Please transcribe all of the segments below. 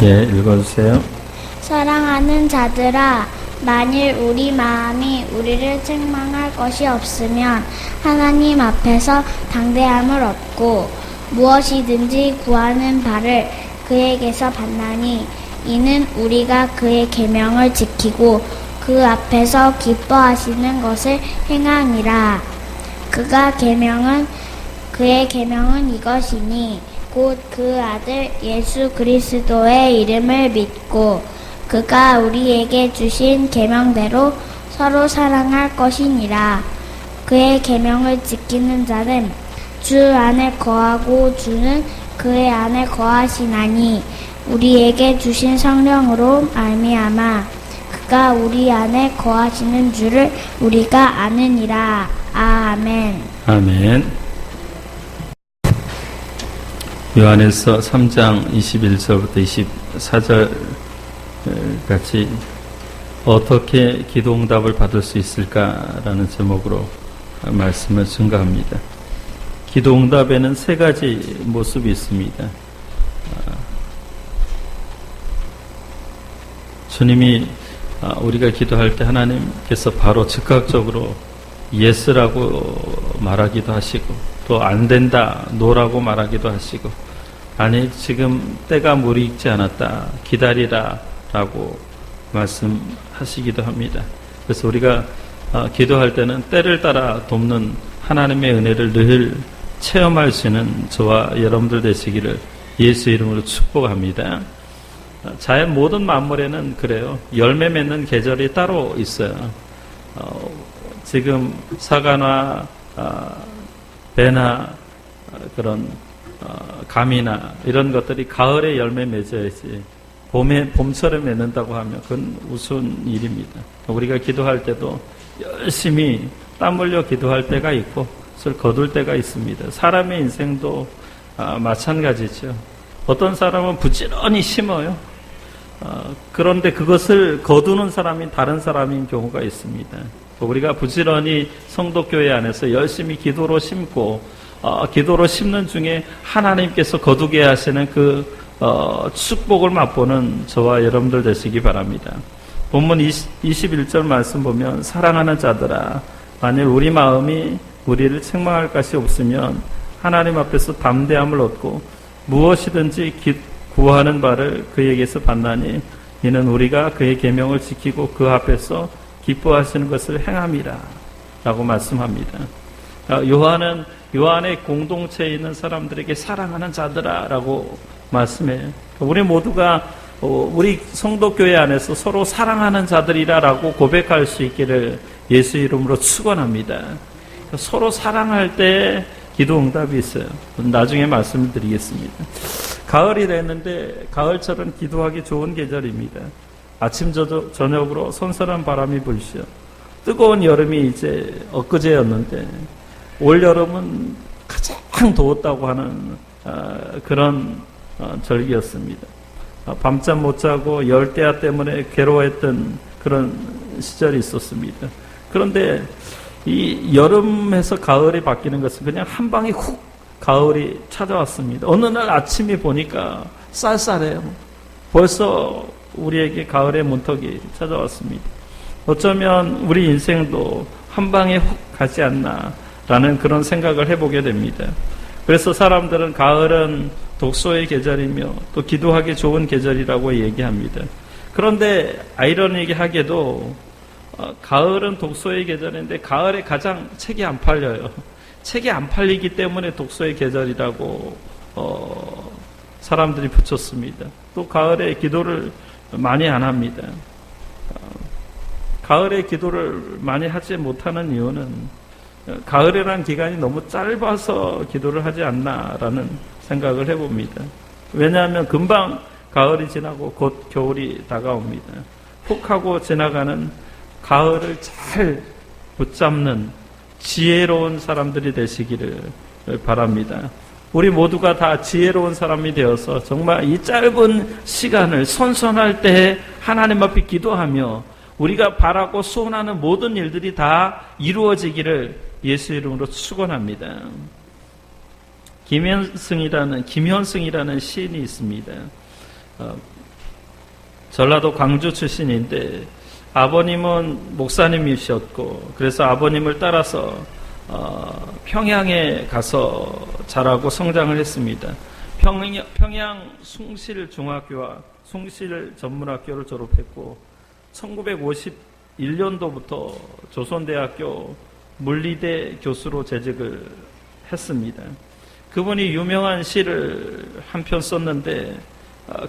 예, 읽어주세요. 사랑하는 자들아, 만일 우리 마음이 우리를 책망할 것이 없으면 하나님 앞에서 당대함을 얻고 무엇이든지 구하는 바를 그에게서 받나니 이는 우리가 그의 계명을 지키고 그 앞에서 기뻐하시는 것을 행함이라. 그의 계명은 이것이니 곧 그 아들 예수 그리스도의 이름을 믿고 그가 우리에게 주신 계명대로 서로 사랑할 것이니라. 그의 계명을 지키는 자는 주 안에 거하고 주는 그의 안에 거하시나니 우리에게 주신 성령으로 말미암아 그가 우리 안에 거하시는 줄을 우리가 아느니라. 아멘. 아멘. 요한에서 3장 21절부터 24절 같이 어떻게 기도응답을 받을 수 있을까라는 제목으로 말씀을 증가합니다. 기도응답에는 세 가지 모습이 있습니다. 주님이 우리가 기도할 때 하나님께서 바로 즉각적으로 예스라고 말하기도 하시고 또 안 된다, 노라고 말하기도 하시고 아니 지금 때가 무르익지 않았다, 기다리라 라고 말씀하시기도 합니다. 그래서 우리가 기도할 때는 때를 따라 돕는 하나님의 은혜를 늘 체험할 수 있는 저와 여러분들 되시기를 예수 이름으로 축복합니다. 자연 모든 만물에는 그래요. 열매 맺는 계절이 따로 있어요. 지금 사과나 배나 그런 감이나 이런 것들이 가을에 열매 맺어야지 봄철에 맺는다고 하면 그건 우스운 일입니다. 우리가 기도할 때도 열심히 땀 흘려 기도할 때가 있고 그것을 거둘 때가 있습니다. 사람의 인생도 마찬가지죠. 어떤 사람은 부지런히 심어요. 그런데 그것을 거두는 사람이 다른 사람인 경우가 있습니다. 우리가 부지런히 성도교회 안에서 열심히 기도로 심고 기도로 심는 중에 하나님께서 거두게 하시는 그 축복을 맛보는 저와 여러분들 되시기 바랍니다. 본문 21절 말씀 보면 사랑하는 자들아, 만일 우리 마음이 우리를 책망할 것이 없으면 하나님 앞에서 담대함을 얻고 무엇이든지 구하는 바를 그에게서 받나니 이는 우리가 그의 계명을 지키고 그 앞에서 기뻐하시는 것을 행함이라 라고 말씀합니다. 요한의 공동체에 있는 사람들에게 사랑하는 자들아 라고 말씀해요. 우리 모두가 우리 성도교회 안에서 서로 사랑하는 자들이라 라고 고백할 수 있기를 예수 이름으로 축원합니다. 서로 사랑할 때 기도 응답이 있어요. 나중에 말씀을 드리겠습니다. 가을이 됐는데 가을철은 기도하기 좋은 계절입니다. 아침 저녁으로 선선한 바람이 불시어 뜨거운 여름이 이제 엊그제였는데 올 여름은 가장 더웠다고 하는 그런 절기였습니다. 밤잠 못 자고 열대야 때문에 괴로워했던 그런 시절이 있었습니다. 그런데 이 여름에서 가을이 바뀌는 것은 그냥 한 방에 훅 가을이 찾아왔습니다. 어느 날 아침에 보니까 쌀쌀해요. 벌써 우리에게 가을의 문턱이 찾아왔습니다. 어쩌면 우리 인생도 한 방에 훅 가지 않나라는 그런 생각을 해보게 됩니다. 그래서 사람들은 가을은 독서의 계절이며 또 기도하기 좋은 계절이라고 얘기합니다. 그런데 아이러니하게도 가을은 독서의 계절인데 가을에 가장 책이 안 팔려요. 책이 안 팔리기 때문에 독서의 계절이라고 사람들이 붙였습니다. 또 가을에 기도를 많이 안 합니다. 가을에 기도를 많이 하지 못하는 이유는 가을이라는 기간이 너무 짧아서 기도를 하지 않나라는 생각을 해봅니다. 왜냐하면 금방 가을이 지나고 곧 겨울이 다가옵니다. 훅 하고 지나가는 가을을 잘 붙잡는 지혜로운 사람들이 되시기를 바랍니다. 우리 모두가 다 지혜로운 사람이 되어서 정말 이 짧은 시간을 선선할 때 하나님 앞에 기도하며 우리가 바라고 소원하는 모든 일들이 다 이루어지기를 예수 이름으로 축원합니다. 김현승이라는 시인이 있습니다. 전라도 광주 출신인데 아버님은 목사님이셨고 그래서 아버님을 따라서 평양에 가서 자라고 성장을 했습니다. 평양 숭실중학교와 숭실전문학교를 졸업했고 1951년도부터 조선대학교 물리대 교수로 재직을 했습니다. 그분이 유명한 시를 한 편 썼는데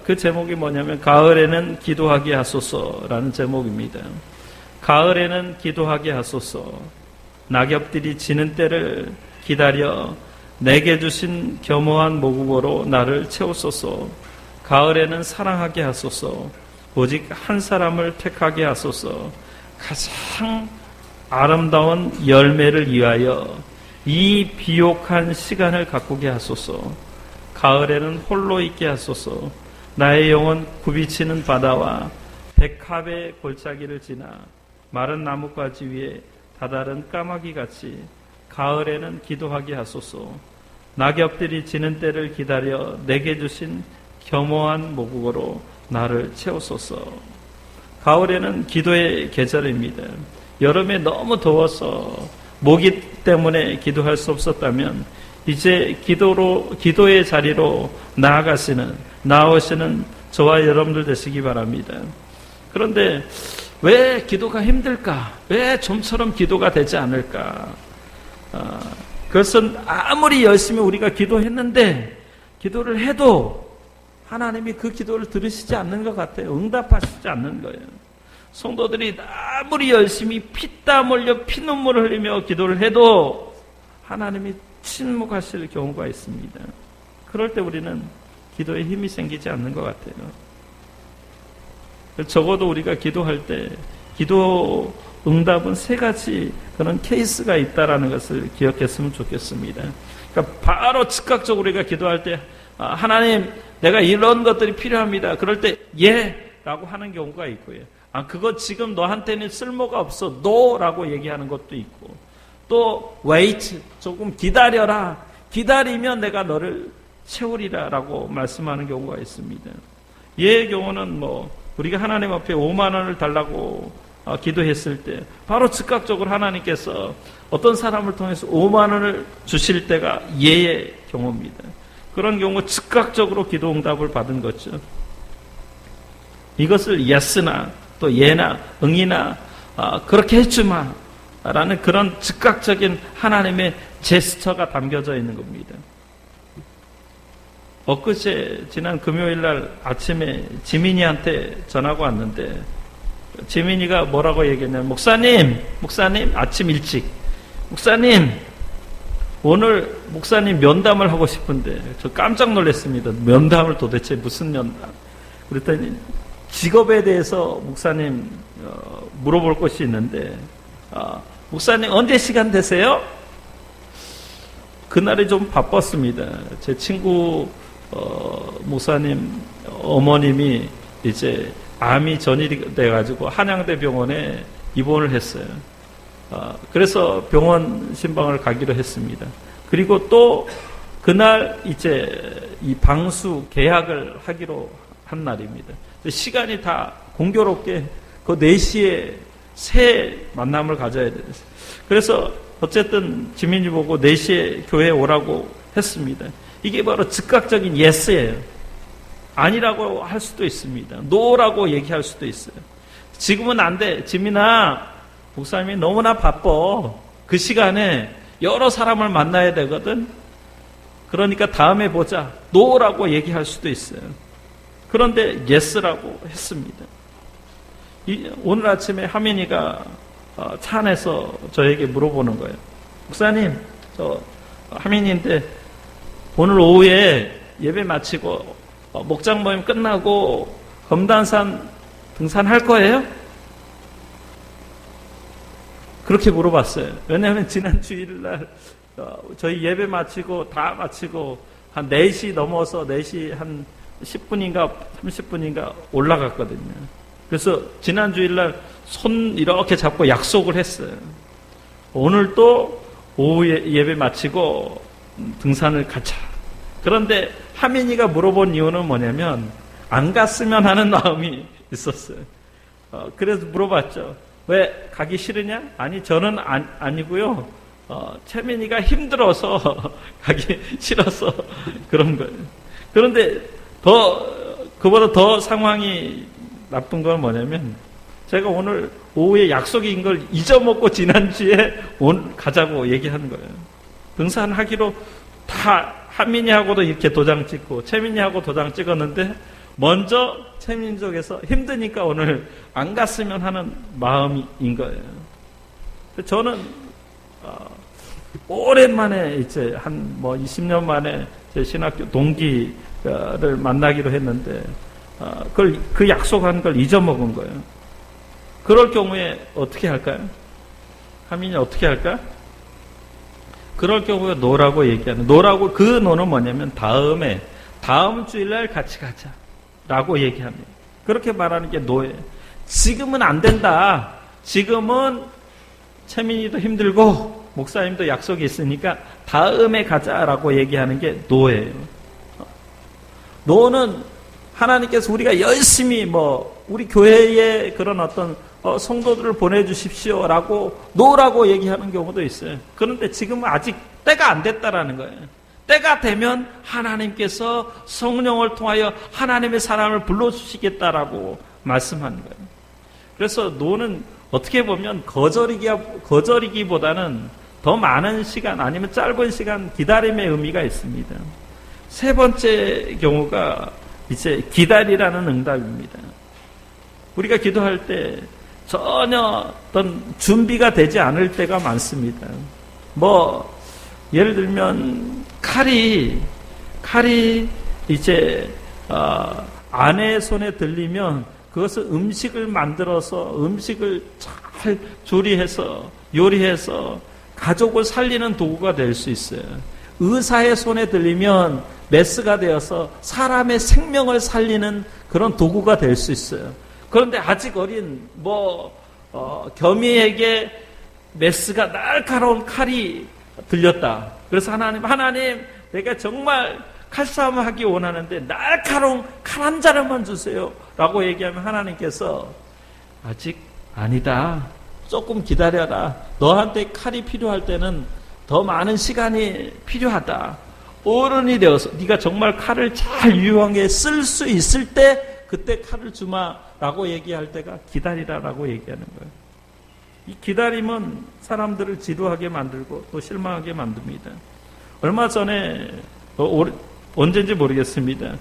그 제목이 뭐냐면 가을에는 기도하게 하소서라는 제목입니다. 가을에는 기도하게 하소서. 낙엽들이 지는 때를 기다려 내게 주신 겸허한 모국어로 나를 채우소서. 가을에는 사랑하게 하소서. 오직 한 사람을 택하게 하소서. 가장 아름다운 열매를 위하여 이 비옥한 시간을 가꾸게 하소서. 가을에는 홀로 있게 하소서. 나의 영혼 굽이치는 바다와 백합의 골짜기를 지나 마른 나뭇가지 위에 다다른 까마귀같이 가을에는 기도하게 하소서. 낙엽들이 지는 때를 기다려 내게 주신 겸허한 모국어로 나를 채우소서. 가을에는 기도의 계절입니다. 여름에 너무 더워서 모기 때문에 기도할 수 없었다면 이제 기도의 자리로 나아오시는 저와 여러분들 되시기 바랍니다. 그런데 왜 기도가 힘들까? 왜 좀처럼 기도가 되지 않을까? 그것은 아무리 열심히 우리가 기도했는데 기도를 해도 하나님이 그 기도를 들으시지 않는 것 같아요. 응답하시지 않는 거예요. 성도들이 아무리 열심히 피땀 흘려 피눈물을 흘리며 기도를 해도 하나님이 침묵하실 경우가 있습니다. 그럴 때 우리는 기도에 힘이 생기지 않는 것 같아요. 적어도 우리가 기도할 때 기도 응답은 세 가지 그런 케이스가 있다라는 것을 기억했으면 좋겠습니다. 그러니까 바로 즉각적으로 우리가 기도할 때 하나님 내가 이런 것들이 필요합니다. 그럴 때 예 라고 하는 경우가 있고요. 그거 지금 너한테는 쓸모가 없어 no 라고 얘기하는 것도 있고 또 wait 조금 기다려라. 기다리면 내가 너를 채우리라 라고 말씀하는 경우가 있습니다. 예의 경우는 우리가 하나님 앞에 5만 원을 달라고 기도했을 때 바로 즉각적으로 하나님께서 어떤 사람을 통해서 5만 원을 주실 때가 예의 경우입니다. 그런 경우 즉각적으로 기도 응답을 받은 거죠. 이것을 yes나 또 예나 응이나 그렇게 해주마 라는 그런 즉각적인 하나님의 제스처가 담겨져 있는 겁니다. 엊그제 지난 금요일날 아침에 지민이한테 전화가 왔는데 지민이가 뭐라고 얘기했냐면 목사님 아침 일찍 목사님 오늘 목사님 면담을 하고 싶은데 저 깜짝 놀랐습니다. 면담을 도대체 무슨 면담? 그랬더니 직업에 대해서 목사님 물어볼 것이 있는데 목사님 언제 시간 되세요? 그날이 좀 바빴습니다. 제 친구 목사님 어머님이 이제 암이 전이 돼가지고 한양대 병원에 입원을 했어요. 그래서 병원 신방을 가기로 했습니다. 그리고 또 그날 이제 이 방수 계약을 하기로 한 날입니다. 시간이 다 공교롭게 그 4시에 새 만남을 가져야 돼요. 그래서 어쨌든 지민이 보고 4시에 교회에 오라고 했습니다. 이게 바로 즉각적인 예스예요. 아니라고 할 수도 있습니다. 노라고 얘기할 수도 있어요. 지금은 안 돼. 지민아, 목사님이 너무나 바빠. 그 시간에 여러 사람을 만나야 되거든. 그러니까 다음에 보자. 노라고 얘기할 수도 있어요. 그런데 예스라고 했습니다. 오늘 아침에 하민이가 차 안에서 저에게 물어보는 거예요. 목사님, 저 하민이인데 오늘 오후에 예배 마치고 목장 모임 끝나고 검단산 등산할 거예요? 그렇게 물어봤어요. 왜냐하면 지난 주일날 저희 예배 마치고 다 마치고 한 4시 넘어서 4시 한 10분인가 30분인가 올라갔거든요. 그래서 지난 주일날 손 이렇게 잡고 약속을 했어요. 오늘 또 오후에 예배 마치고 등산을 가자. 그런데 하민이가 물어본 이유는 뭐냐면 안 갔으면 하는 마음이 있었어요. 그래서 물어봤죠. 왜 가기 싫으냐? 아니, 저는 아니고요. 채민이가 힘들어서 가기 싫어서 그런 거예요. 그런데 그보다 더 상황이 나쁜 건 뭐냐면, 제가 오늘 오후에 약속인 걸 잊어먹고 지난주에 가자고 얘기하는 거예요. 등산하기로 다 한민이하고도 이렇게 도장 찍고 채민이하고 도장 찍었는데, 먼저 채민 쪽에서 힘드니까 오늘 안 갔으면 하는 마음인 거예요. 저는 오랜만에 이제 한 20년 만에 제 신학교 동기를 만나기로 했는데, 그 약속한 걸 잊어먹은 거예요. 그럴 경우에 어떻게 할까요? 하민이 어떻게 할까? 그럴 경우에 노라고 얘기하는, 노라고, 그 노는 뭐냐면 다음 주일날 같이 가자 라고 얘기합니다. 그렇게 말하는 게 노예요. 지금은 안 된다. 지금은 채민이도 힘들고 목사님도 약속이 있으니까 다음에 가자라고 얘기하는 게 노예요. 노는 하나님께서 우리가 열심히 우리 교회에 그런 어떤 성도들을 보내주십시오라고 노라고 얘기하는 경우도 있어요. 그런데 지금은 아직 때가 안 됐다라는 거예요. 때가 되면 하나님께서 성령을 통하여 하나님의 사람을 불러주시겠다라고 말씀하는 거예요. 그래서 노는 어떻게 보면 거절이기보다는 더 많은 시간 아니면 짧은 시간 기다림의 의미가 있습니다. 세 번째 경우가 이제 기다리라는 응답입니다. 우리가 기도할 때 전혀 어떤 준비가 되지 않을 때가 많습니다. 예를 들면 칼이 이제 아내의 손에 들리면 그것을 음식을 만들어서 음식을 잘 조리해서 요리해서 가족을 살리는 도구가 될 수 있어요. 의사의 손에 들리면 메스가 되어서 사람의 생명을 살리는 그런 도구가 될 수 있어요. 그런데 아직 어린 겸이에게 메스가 날카로운 칼이 들렸다. 그래서 하나님, 내가 정말 칼싸움을 하기 원하는데 날카로운 칼 한 자루만 주세요 라고 얘기하면 하나님께서 아직 아니다. 조금 기다려라. 너한테 칼이 필요할 때는 더 많은 시간이 필요하다. 어른이 되어서 네가 정말 칼을 잘 유용하게 쓸 수 있을 때 그때 칼을 주마라고 얘기할 때가 기다리라라고 얘기하는 거예요. 이 기다림은 사람들을 지루하게 만들고 또 실망하게 만듭니다. 얼마 전에 언제인지 모르겠습니다.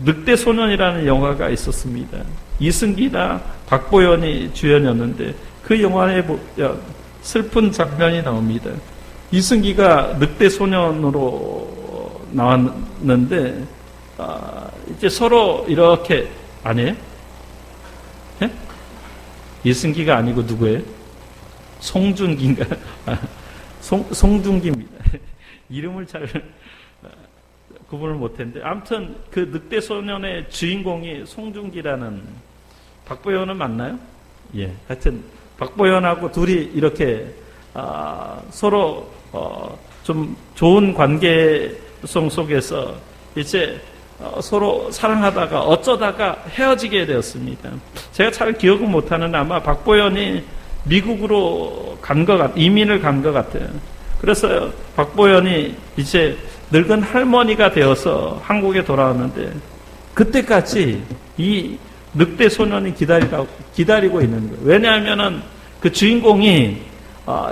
늑대소년이라는 영화가 있었습니다. 이승기나 박보연이 주연이었는데 그 영화에 슬픈 장면이 나옵니다. 이승기가 늑대소년으로 나왔는데 이제 서로 이렇게 아니에요? 네? 이승기가 아니고 누구예요? 송중기인가? 송중기입니다. 이름을 잘 구분을 못했는데 아무튼 그 늑대소년의 주인공이 송중기라는, 박보연은 맞나요? 예, 하여튼 박보연하고 둘이 이렇게 서로 좀 좋은 관계성 속에서 이제 서로 사랑하다가 어쩌다가 헤어지게 되었습니다. 제가 잘 기억은 못하는데 아마 박보연이 미국으로 이민을 간 것 같아요. 그래서 박보연이 이제 늙은 할머니가 되어서 한국에 돌아왔는데 그때까지 이 늑대 소년이 기다리고 있는 거예요. 왜냐하면은 그 주인공이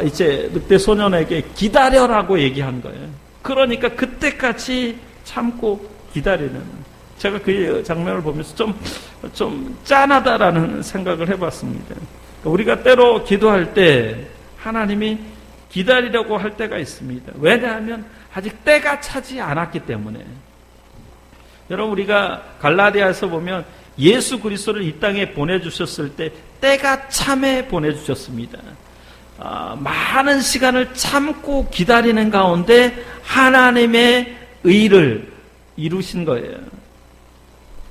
이제 늑대 소년에게 기다려라고 얘기한 거예요. 그러니까 그때까지 참고 기다리는. 제가 그 장면을 보면서 좀 짠하다라는 생각을 해봤습니다. 우리가 때로 기도할 때 하나님이 기다리려고 할 때가 있습니다. 왜냐하면 아직 때가 차지 않았기 때문에. 여러분, 우리가 갈라디아에서 보면 예수 그리스도를 이 땅에 보내주셨을 때 때가 참에 보내주셨습니다. 많은 시간을 참고 기다리는 가운데 하나님의 의를 이루신 거예요.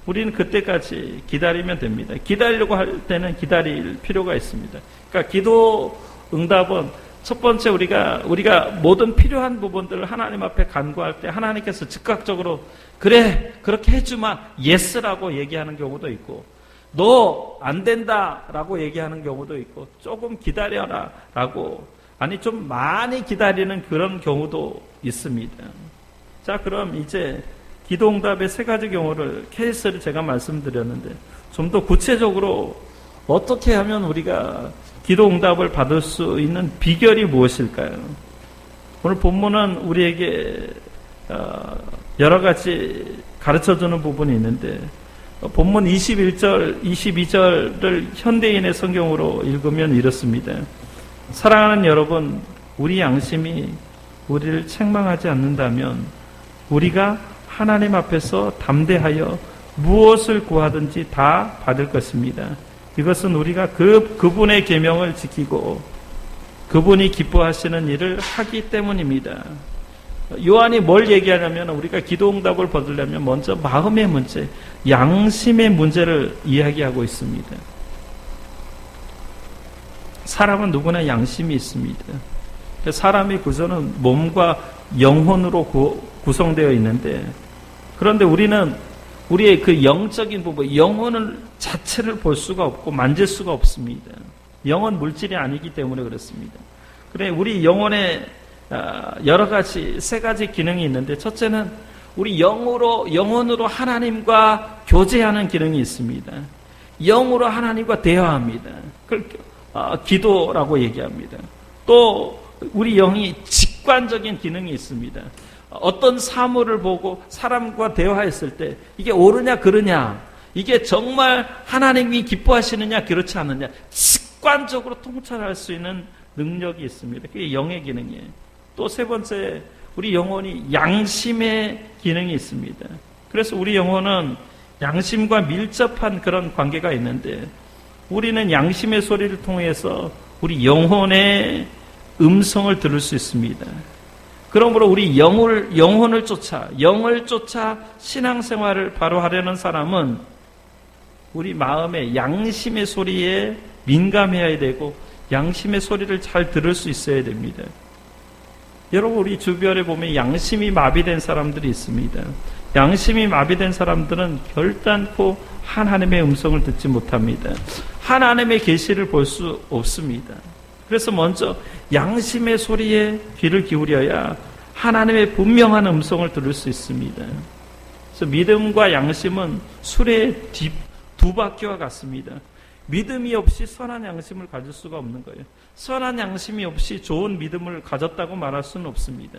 우리는 그때까지 기다리면 됩니다. 기다리려고 할 때는 기다릴 필요가 있습니다. 그러니까 기도 응답은 첫 번째 우리가 모든 필요한 부분들을 하나님 앞에 간구할 때 하나님께서 즉각적으로 그래 그렇게 해주마 예스라고 얘기하는 경우도 있고, 너 안 된다라고 얘기하는 경우도 있고 조금 기다려라라고 아니 좀 많이 기다리는 그런 경우도 있습니다. 자, 그럼 이제 기도응답의 세 가지 경우를 케이스를 제가 말씀드렸는데 좀 더 구체적으로 어떻게 하면 우리가 기도응답을 받을 수 있는 비결이 무엇일까요? 오늘 본문은 우리에게 여러 가지 가르쳐주는 부분이 있는데 본문 21절, 22절을 현대인의 성경으로 읽으면 이렇습니다. 사랑하는 여러분, 우리 양심이 우리를 책망하지 않는다면 우리가 하나님 앞에서 담대하여 무엇을 구하든지 다 받을 것입니다. 이것은 우리가 그분의 계명을 지키고 그분이 기뻐하시는 일을 하기 때문입니다. 요한이 뭘 얘기하냐면 우리가 기도응답을 받으려면 먼저 마음의 문제, 양심의 문제를 이야기하고 있습니다. 사람은 누구나 양심이 있습니다. 사람의 구조는 몸과 영혼으로 구성되어 있는데 그런데 우리는 우리의 그 영적인 부분, 영혼을 자체를 볼 수가 없고 만질 수가 없습니다. 영은 물질이 아니기 때문에 그렇습니다. 그래 우리 영혼에 여러 가지 세 가지 기능이 있는데 첫째는 우리 영혼으로 하나님과 교제하는 기능이 있습니다. 영으로 하나님과 대화합니다. 그걸 기도라고 얘기합니다. 또 우리 영이 직관적인 기능이 있습니다. 어떤 사물을 보고 사람과 대화했을 때 이게 옳으냐 그르냐, 이게 정말 하나님이 기뻐하시느냐 그렇지 않느냐 직관적으로 통찰할 수 있는 능력이 있습니다. 그게 영의 기능이에요. 또 세 번째, 우리 영혼이 양심의 기능이 있습니다. 그래서 우리 영혼은 양심과 밀접한 그런 관계가 있는데 우리는 양심의 소리를 통해서 우리 영혼의 음성을 들을 수 있습니다. 그러므로 우리 영을 쫓아 신앙생활을 바로 하려는 사람은 우리 마음의 양심의 소리에 민감해야 되고 양심의 소리를 잘 들을 수 있어야 됩니다. 여러분, 우리 주변에 보면 양심이 마비된 사람들이 있습니다. 양심이 마비된 사람들은 결단코 하나님의 음성을 듣지 못합니다. 하나님의 계시를 볼 수 없습니다. 그래서 먼저 양심의 소리에 귀를 기울여야 하나님의 분명한 음성을 들을 수 있습니다. 그래서 믿음과 양심은 수레의 두 바퀴와 같습니다. 믿음이 없이 선한 양심을 가질 수가 없는 거예요. 선한 양심이 없이 좋은 믿음을 가졌다고 말할 수는 없습니다.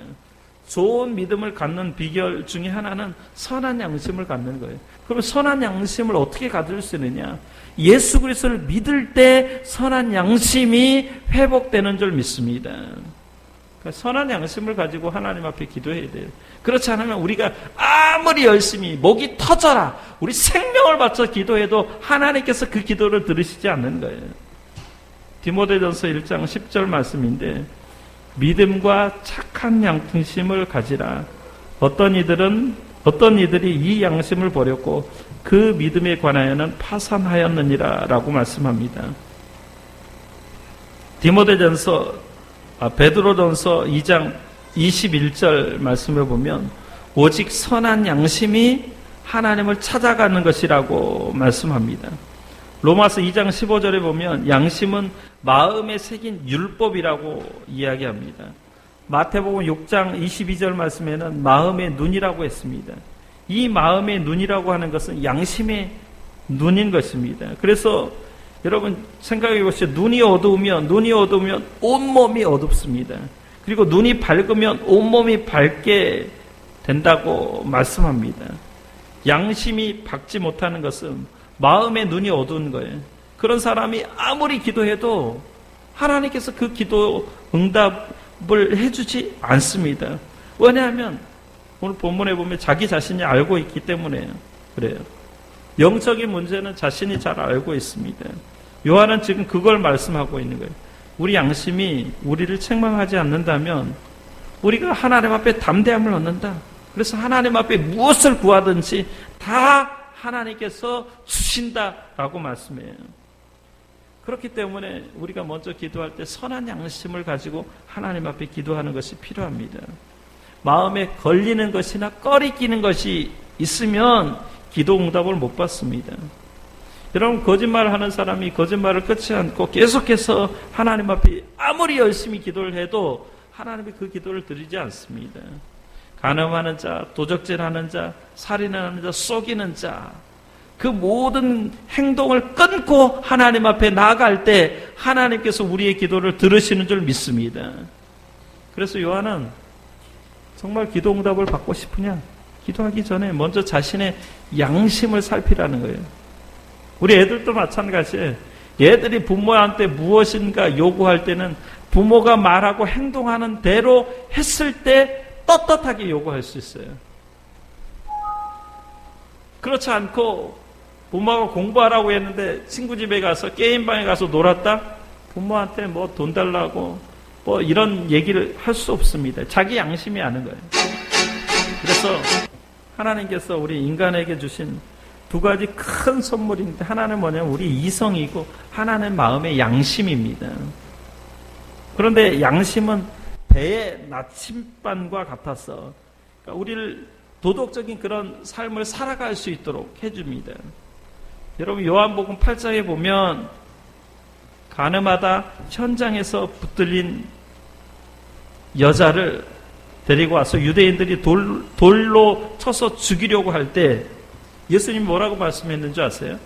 좋은 믿음을 갖는 비결 중에 하나는 선한 양심을 갖는 거예요. 그럼 선한 양심을 어떻게 가질 수 있느냐? 예수 그리스도를 믿을 때 선한 양심이 회복되는 줄 믿습니다. 그러니까 선한 양심을 가지고 하나님 앞에 기도해야 돼요. 그렇지 않으면 우리가 아무리 열심히 목이 터져라 우리 생명을 바쳐 기도해도 하나님께서 그 기도를 들으시지 않는 거예요. 디모데전서 1장 10절 말씀인데 믿음과 착한 양심을 가지라. 어떤 이들이 이 양심을 버렸고 그 믿음에 관하여는 파산하였느니라 라고 말씀합니다. 베드로전서 2장 21절 말씀을 보면 오직 선한 양심이 하나님을 찾아가는 것이라고 말씀합니다. 로마서 2장 15절에 보면 양심은 마음에 새긴 율법이라고 이야기합니다. 마태복음 6장 22절 말씀에는 마음의 눈이라고 했습니다. 이 마음의 눈이라고 하는 것은 양심의 눈인 것입니다. 그래서 여러분 생각해 보시죠. 눈이 어두우면 온몸이 어둡습니다. 그리고 눈이 밝으면 온몸이 밝게 된다고 말씀합니다. 양심이 밝지 못하는 것은 마음의 눈이 어두운 거예요. 그런 사람이 아무리 기도해도 하나님께서 그 기도 응답을 해주지 않습니다. 왜냐하면 오늘 본문에 보면 자기 자신이 알고 있기 때문에 그래요. 영적인 문제는 자신이 잘 알고 있습니다. 요한은 지금 그걸 말씀하고 있는 거예요. 우리 양심이 우리를 책망하지 않는다면 우리가 하나님 앞에 담대함을 얻는다. 그래서 하나님 앞에 무엇을 구하든지 다 하나님께서 주신다라고 말씀해요. 그렇기 때문에 우리가 먼저 기도할 때 선한 양심을 가지고 하나님 앞에 기도하는 것이 필요합니다. 마음에 걸리는 것이나 꺼리끼는 것이 있으면 기도 응답을 못 받습니다. 여러분, 거짓말하는 사람이 거짓말을 끊지 않고 계속해서 하나님 앞에 아무리 열심히 기도를 해도 하나님이 그 기도를 들으지 않습니다. 간음하는 자, 도적질하는 자, 살인하는 자, 속이는 자, 그 모든 행동을 끊고 하나님 앞에 나아갈 때 하나님께서 우리의 기도를 들으시는 줄 믿습니다. 그래서 요한은 정말 기도 응답을 받고 싶으냐? 기도하기 전에 먼저 자신의 양심을 살피라는 거예요. 우리 애들도 마찬가지예요. 얘들이 부모한테 무엇인가 요구할 때는 부모가 말하고 행동하는 대로 했을 때 떳떳하게 요구할 수 있어요. 그렇지 않고 부모가 공부하라고 했는데 친구 집에 가서 게임방에 가서 놀았다? 부모한테 뭐 돈 달라고 뭐 이런 얘기를 할 수 없습니다. 자기 양심이 아는 거예요. 그래서 하나님께서 우리 인간에게 주신 두 가지 큰 선물인데, 하나는 뭐냐면 우리 이성이고 하나는 마음의 양심입니다. 그런데 양심은 배의 나침반과 같아서 그러니까 우리를 도덕적인 그런 삶을 살아갈 수 있도록 해줍니다. 여러분, 요한복음 8장에 보면 간음하다 현장에서 붙들린 여자를 데리고 와서 유대인들이 돌로 쳐서 죽이려고 할 때 예수님이 뭐라고 말씀했는지 아세요?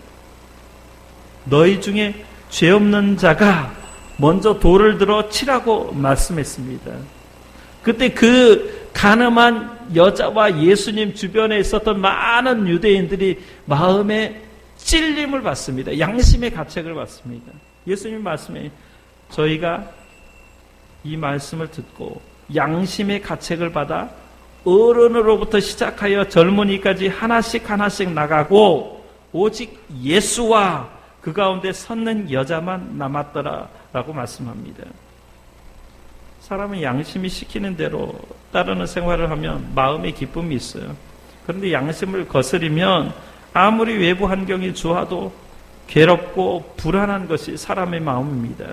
너희 중에 죄 없는 자가 먼저 돌을 들어 치라고 말씀했습니다. 그때 그 간음한 여자와 예수님 주변에 있었던 많은 유대인들이 마음에 찔림을 받습니다. 양심의 가책을 받습니다. 예수님 말씀에 저희가 이 말씀을 듣고 양심의 가책을 받아 어른으로부터 시작하여 젊은이까지 하나씩 하나씩 나가고 오직 예수와 그 가운데 섰는 여자만 남았더라 라고 말씀합니다. 사람은 양심이 시키는 대로 따르는 생활을 하면 마음의 기쁨이 있어요. 그런데 양심을 거스리면 아무리 외부 환경이 좋아도 괴롭고 불안한 것이 사람의 마음입니다.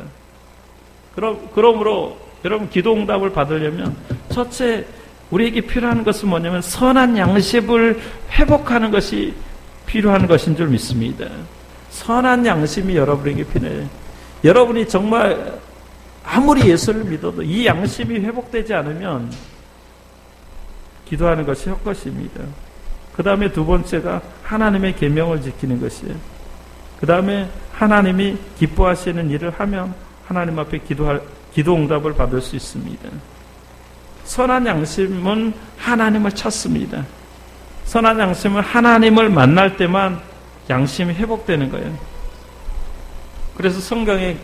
그러므로 여러분, 기도 응답을 받으려면 첫째 우리에게 필요한 것은 뭐냐면 선한 양심을 회복하는 것이 필요한 것인 줄 믿습니다. 선한 양심이 여러분에게 필요해요. 여러분이 정말 아무리 예수를 믿어도 이 양심이 회복되지 않으면 기도하는 것이 헛것입니다. 그 다음에 두 번째가 하나님의 계명을 지키는 것이에요. 그 다음에 하나님이 기뻐하시는 일을 하면 하나님 앞에 기도 응답을 받을 수 있습니다. 선한 양심은 하나님을 찾습니다. 선한 양심은 하나님을 만날 때만 양심이 회복되는 거예요. 그래서 성경에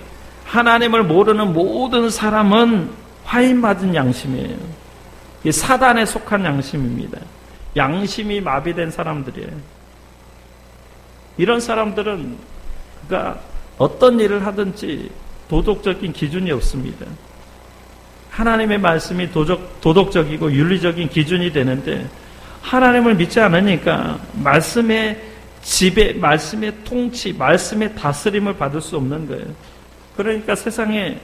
하나님을 모르는 모든 사람은 화인 맞은 양심이에요. 이게 사단에 속한 양심입니다. 양심이 마비된 사람들이에요. 이런 사람들은 그가 어떤 일을 하든지 도덕적인 기준이 없습니다. 하나님의 말씀이 도덕적이고 윤리적인 기준이 되는데 하나님을 믿지 않으니까 말씀의 지배, 말씀의 통치, 말씀의 다스림을 받을 수 없는 거예요. 그러니까 세상에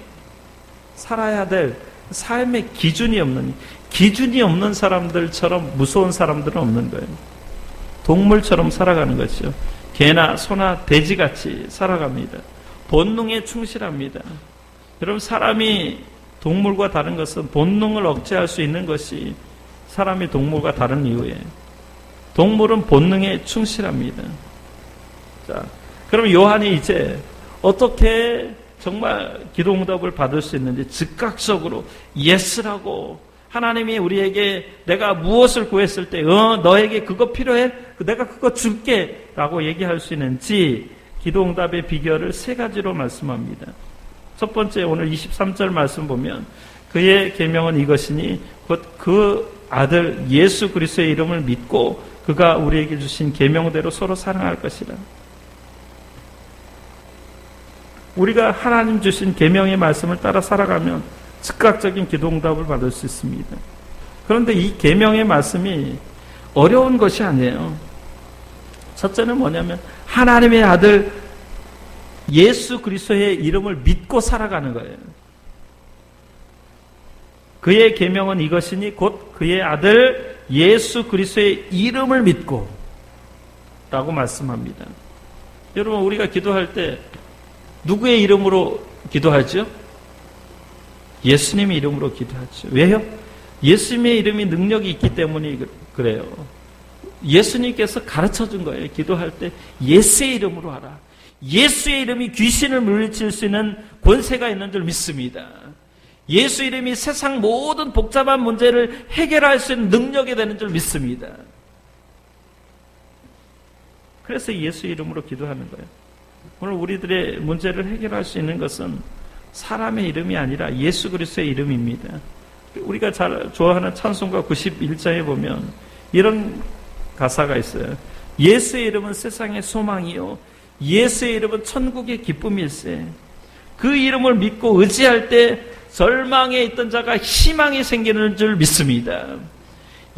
살아야 될 삶의 기준이 없는 사람들처럼 무서운 사람들은 없는 거예요. 동물처럼 살아가는 것이죠. 개나 소나 돼지같이 살아갑니다. 본능에 충실합니다. 여러분, 사람이 동물과 다른 것은 본능을 억제할 수 있는 것이 사람이 동물과 다른 이유예요. 동물은 본능에 충실합니다. 자, 그럼 요한이 이제 어떻게 정말 기도 응답을 받을 수 있는지 즉각적으로 예스라고 하나님이 우리에게 내가 무엇을 구했을 때 너에게 그거 필요해? 내가 그거 줄게 라고 얘기할 수 있는지 기도 응답의 비결을 세 가지로 말씀합니다. 첫 번째, 오늘 23절 말씀 보면 그의 계명은 이것이니 곧 그 아들 예수 그리스도의 이름을 믿고 그가 우리에게 주신 계명대로 서로 사랑할 것이라. 우리가 하나님 주신 계명의 말씀을 따라 살아가면 즉각적인 기도 응답을 받을 수 있습니다. 그런데 이 계명의 말씀이 어려운 것이 아니에요. 첫째는 뭐냐면 하나님의 아들 예수 그리스도의 이름을 믿고 살아가는 거예요. 그의 계명은 이것이니 곧 그의 아들 예수 그리스도의 이름을 믿고 라고 말씀합니다. 여러분, 우리가 기도할 때 누구의 이름으로 기도하죠? 예수님의 이름으로 기도하죠. 왜요? 예수님의 이름이 능력이 있기 때문에 그래요. 예수님께서 가르쳐 준 거예요. 기도할 때 예수의 이름으로 하라. 예수의 이름이 귀신을 물리칠 수 있는 권세가 있는 줄 믿습니다. 예수 이름이 세상 모든 복잡한 문제를 해결할 수 있는 능력이 되는 줄 믿습니다. 그래서 예수 이름으로 기도하는 거예요. 오늘 우리들의 문제를 해결할 수 있는 것은 사람의 이름이 아니라 예수 그리스도의 이름입니다. 우리가 잘 좋아하는 찬송가 91장에 보면 이런 가사가 있어요. 예수의 이름은 세상의 소망이요 예수의 이름은 천국의 기쁨일세. 그 이름을 믿고 의지할 때 절망에 있던 자가 희망이 생기는 줄 믿습니다.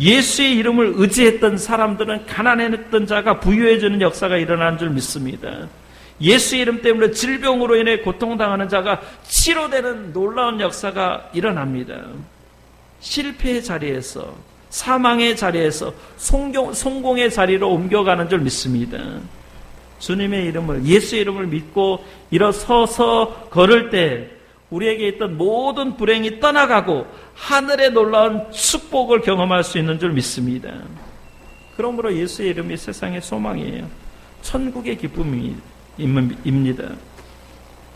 예수의 이름을 의지했던 사람들은 가난했던 자가 부유해지는 역사가 일어나는 줄 믿습니다. 예수의 이름 때문에 질병으로 인해 고통당하는 자가 치료되는 놀라운 역사가 일어납니다. 실패의 자리에서, 사망의 자리에서 성공의 자리로 옮겨가는 줄 믿습니다. 주님의 이름을, 예수의 이름을 믿고 일어서서 걸을 때 우리에게 있던 모든 불행이 떠나가고 하늘의 놀라운 축복을 경험할 수 있는 줄 믿습니다. 그러므로 예수의 이름이 세상의 소망이에요. 천국의 기쁨입니다.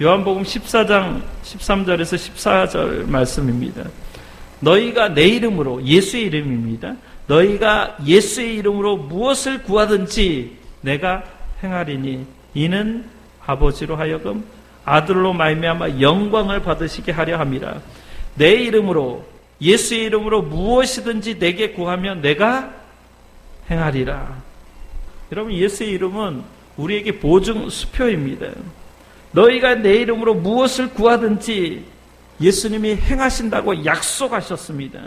요한복음 14장 13절에서 14절 말씀입니다. 너희가 내 이름으로, 예수의 이름입니다. 너희가 예수의 이름으로 무엇을 구하든지 내가 행하리니 이는 아버지로 하여금 아들로 말미암아 영광을 받으시게 하려 함이라. 내 이름으로, 예수의 이름으로 무엇이든지 내게 구하면 내가 행하리라. 여러분, 예수의 이름은 우리에게 보증 수표입니다. 너희가 내 이름으로 무엇을 구하든지 예수님이 행하신다고 약속하셨습니다.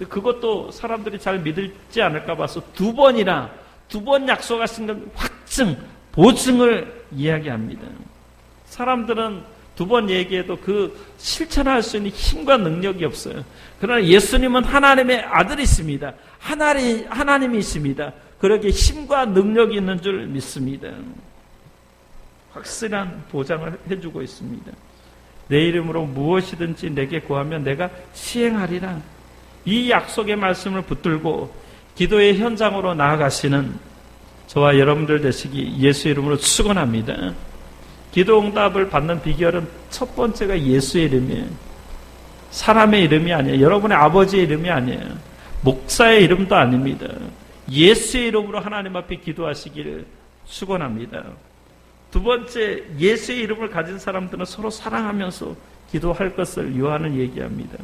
그것도 사람들이 잘 믿지 않을까 봐서 두 번 약속하신 건 확증, 보증을 이야기합니다. 사람들은 두 번 얘기해도 그 실천할 수 있는 힘과 능력이 없어요. 그러나 예수님은 하나님의 아들이십니다. 하나님이십니다. 그렇게 힘과 능력이 있는 줄 믿습니다. 확실한 보장을 해주고 있습니다. 내 이름으로 무엇이든지 내게 구하면 내가 시행하리라. 이 약속의 말씀을 붙들고 기도의 현장으로 나아가시는 저와 여러분들 되시기 예수 이름으로 축원합니다. 기도 응답을 받는 비결은 첫 번째가 예수의 이름이에요. 사람의 이름이 아니에요. 여러분의 아버지의 이름이 아니에요. 목사의 이름도 아닙니다. 예수의 이름으로 하나님 앞에 기도하시기를 축원합니다. 두 번째, 예수의 이름을 가진 사람들은 서로 사랑하면서 기도할 것을 요한은 얘기합니다.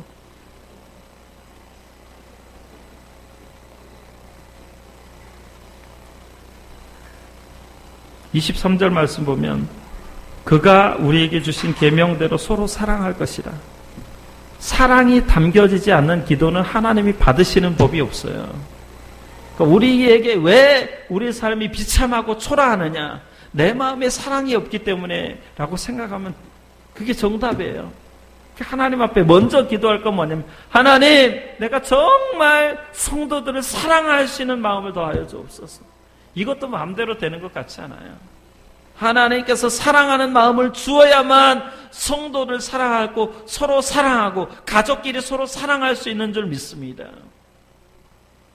(23절) 말씀 보면 그가 우리에게 주신 계명대로 서로 사랑할 것이라. 사랑이 담겨지지 않는 기도는 하나님이 받으시는 법이 없어요. 그러니까 우리에게 왜 우리 삶이 비참하고 초라하느냐, 내 마음에 사랑이 없기 때문에 라고 생각하면 그게 정답이에요. 하나님 앞에 먼저 기도할 건 뭐냐면, 하나님, 내가 정말 성도들을 사랑할 수 있는 마음을 더하여 주옵소서. 이것도 마음대로 되는 것 같지 않아요. 하나님께서 사랑하는 마음을 주어야만 성도를 사랑하고 서로 사랑하고 가족끼리 서로 사랑할 수 있는 줄 믿습니다.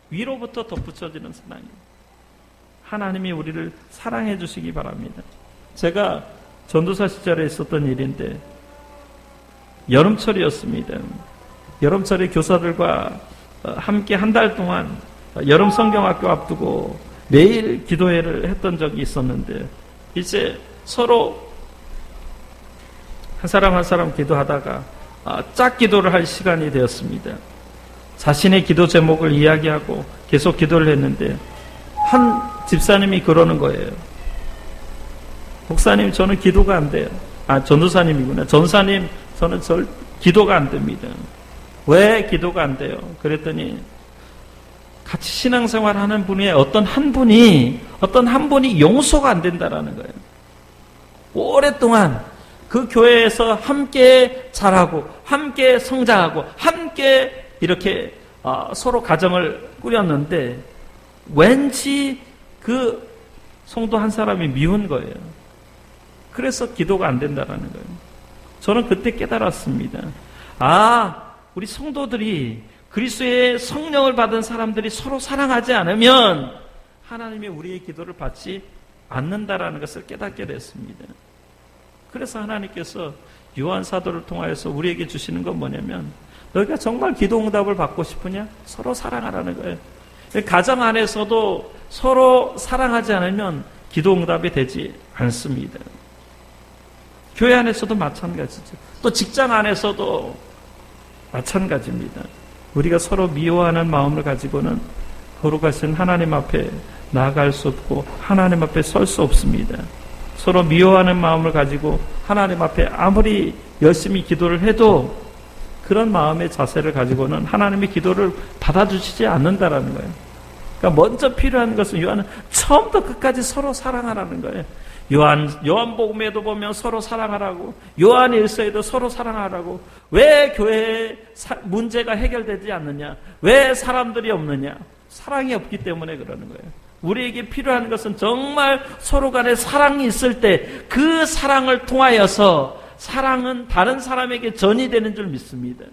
위로부터 덧붙여지는 사랑입니다. 하나님이 우리를 사랑해 주시기 바랍니다. 제가 전도사 시절에 있었던 일인데 여름철이었습니다. 여름철에 교사들과 함께 한 달 동안 여름 성경학교 앞두고 매일 기도회를 했던 적이 있었는데, 이제 서로 한 사람 한 사람 기도하다가 짝 기도를 할 시간이 되었습니다. 자신의 기도 제목을 이야기하고 계속 기도를 했는데 한 집사님이 그러는 거예요. 목사님, 저는 기도가 안 돼요. 전도사님이구나. 전사님, 저는 기도가 안 됩니다. 왜 기도가 안 돼요? 그랬더니 같이 신앙생활 하는 분의 어떤 한 분이 용서가 안 된다라는 거예요. 오랫동안 그 교회에서 함께 자라고, 함께 성장하고, 함께 이렇게 서로 가정을 꾸렸는데 왠지 그 성도 한 사람이 미운 거예요. 그래서 기도가 안 된다라는 거예요. 저는 그때 깨달았습니다. 우리 성도들이 그리스도의 성령을 받은 사람들이 서로 사랑하지 않으면 하나님이 우리의 기도를 받지 않는다라는 것을 깨닫게 됐습니다. 그래서 하나님께서 요한 사도를 통하여서 우리에게 주시는 건 뭐냐면, 너희가 정말 기도 응답을 받고 싶으냐? 서로 사랑하라는 거예요. 가정 안에서도 서로 사랑하지 않으면 기도 응답이 되지 않습니다. 교회 안에서도 마찬가지죠. 또 직장 안에서도 마찬가지입니다. 우리가 서로 미워하는 마음을 가지고는 거룩하신 하나님 앞에 나아갈 수 없고 하나님 앞에 설 수 없습니다. 서로 미워하는 마음을 가지고 하나님 앞에 아무리 열심히 기도를 해도 그런 마음의 자세를 가지고는 하나님의 기도를 받아주시지 않는다라는 거예요. 그러니까 먼저 필요한 것은 요한은 처음부터 끝까지 서로 사랑하라는 거예요. 요한복음에도 보면 서로 사랑하라고, 요한일서에도 서로 사랑하라고. 왜 교회에 문제가 해결되지 않느냐? 왜 사람들이 없느냐? 사랑이 없기 때문에 그러는 거예요. 우리에게 필요한 것은 정말 서로 간에 사랑이 있을 때 그 사랑을 통하여서 사랑은 다른 사람에게 전이 되는 줄 믿습니다.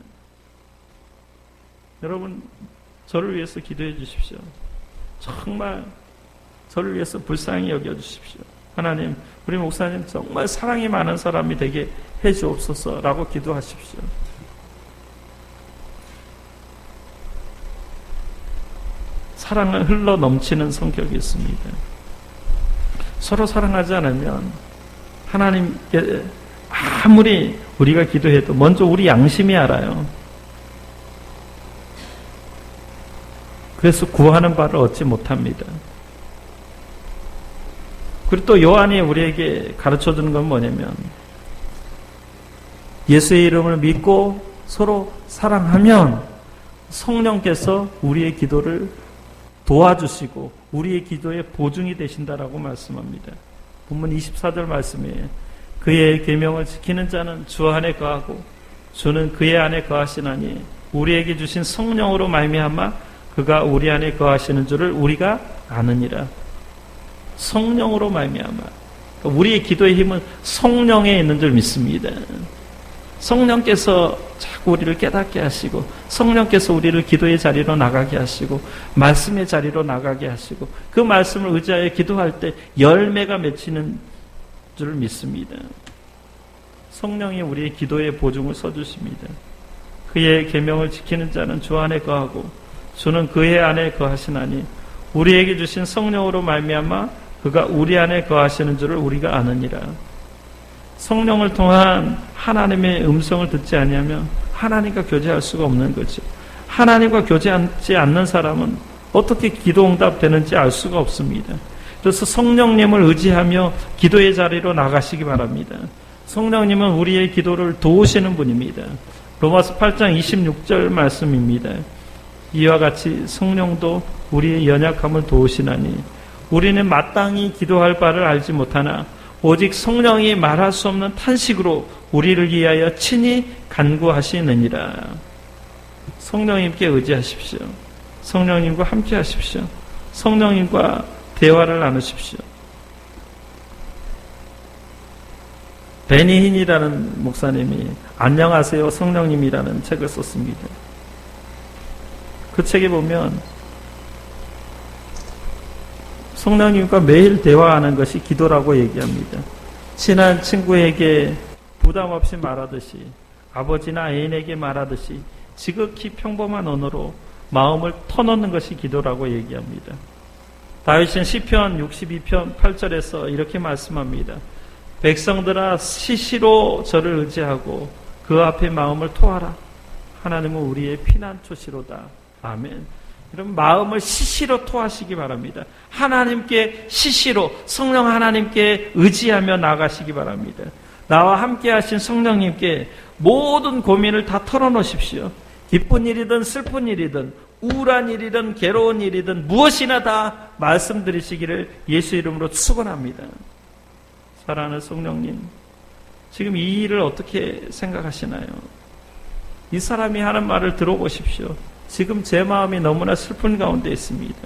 여러분, 저를 위해서 기도해 주십시오. 정말 저를 위해서 불쌍히 여겨주십시오. 하나님, 우리 목사님 정말 사랑이 많은 사람이 되게 해 주옵소서라고 기도하십시오. 사랑을 흘러 넘치는 성격이 있습니다. 서로 사랑하지 않으면 하나님께 아무리 우리가 기도해도 먼저 우리 양심이 알아요. 그래서 구하는 바를 얻지 못합니다. 그리고 또 요한이 우리에게 가르쳐주는 건 뭐냐면, 예수의 이름을 믿고 서로 사랑하면 성령께서 우리의 기도를 도와주시고 우리의 기도에 보증이 되신다라고 말씀합니다. 본문 24절 말씀에 그의 계명을 지키는 자는 주 안에 거하고 주는 그의 안에 거하시나니 우리에게 주신 성령으로 말미암아 그가 우리 안에 거하시는 줄을 우리가 아느니라. 성령으로 말미암아. 그러니까 우리의 기도의 힘은 성령에 있는 줄 믿습니다. 성령께서 자꾸 우리를 깨닫게 하시고, 성령께서 우리를 기도의 자리로 나가게 하시고, 말씀의 자리로 나가게 하시고, 그 말씀을 의지하여 기도할 때 열매가 맺히는 줄 믿습니다. 성령이 우리의 기도에 보증을 서주십니다. 그의 계명을 지키는 자는 주 안에 거하고 주는 그의 안에 거하시나니 우리에게 주신 성령으로 말미암아 그가 우리 안에 거하시는 줄을 우리가 아느니라. 성령을 통한 하나님의 음성을 듣지 아니하면 하나님과 교제할 수가 없는 거죠. 하나님과 교제하지 않는 사람은 어떻게 기도 응답되는지 알 수가 없습니다. 그래서 성령님을 의지하며 기도의 자리로 나가시기 바랍니다. 성령님은 우리의 기도를 도우시는 분입니다. 로마서 8장 26절 말씀입니다. 이와 같이 성령도 우리의 연약함을 도우시나니 우리는 마땅히 기도할 바를 알지 못하나 오직 성령이 말할 수 없는 탄식으로 우리를 위하여 친히 간구하시느니라. 성령님께 의지하십시오. 성령님과 함께 하십시오. 성령님과 대화를 나누십시오. 베니힌이라는 목사님이 안녕하세요 성령님이라는 책을 썼습니다. 그 책에 보면 성령님과 매일 대화하는 것이 기도라고 얘기합니다. 친한 친구에게 부담 없이 말하듯이, 아버지나 애인에게 말하듯이 지극히 평범한 언어로 마음을 터놓는 것이 기도라고 얘기합니다. 다윗은 시편 62편 8절에서 이렇게 말씀합니다. 백성들아 시시로 저를 의지하고 그 앞에 마음을 토하라. 하나님은 우리의 피난처시로다. 아멘. 여러분, 마음을 시시로 토하시기 바랍니다. 하나님께 시시로, 성령 하나님께 의지하며 나가시기 바랍니다. 나와 함께 하신 성령님께 모든 고민을 다 털어놓으십시오. 기쁜 일이든 슬픈 일이든 우울한 일이든 괴로운 일이든 무엇이나 다 말씀드리시기를 예수 이름으로 축원합니다. 사랑하는 성령님, 지금 이 일을 어떻게 생각하시나요? 이 사람이 하는 말을 들어보십시오. 지금 제 마음이 너무나 슬픈 가운데 있습니다.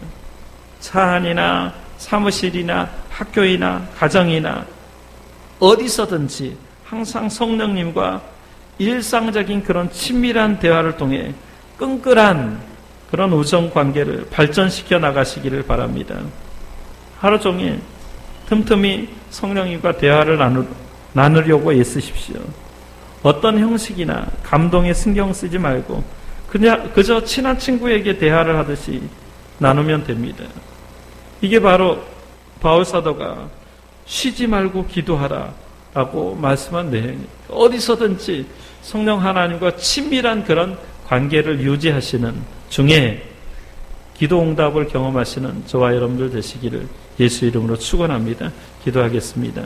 차 안이나 사무실이나 학교이나 가정이나 어디서든지 항상 성령님과 일상적인 그런 친밀한 대화를 통해 끈끈한 그런 우정 관계를 발전시켜 나가시기를 바랍니다. 하루 종일 틈틈이 성령님과 대화를 나누려고 애쓰십시오. 어떤 형식이나 감동에 신경 쓰지 말고 그저 친한 친구에게 대화를 하듯이 나누면 됩니다. 이게 바로 바울 사도가 쉬지 말고 기도하라 라고 말씀한 내용입니다. 어디서든지 성령 하나님과 친밀한 그런 관계를 유지하시는 중에 기도 응답을 경험하시는 저와 여러분들 되시기를 예수 이름으로 축원합니다. 기도하겠습니다.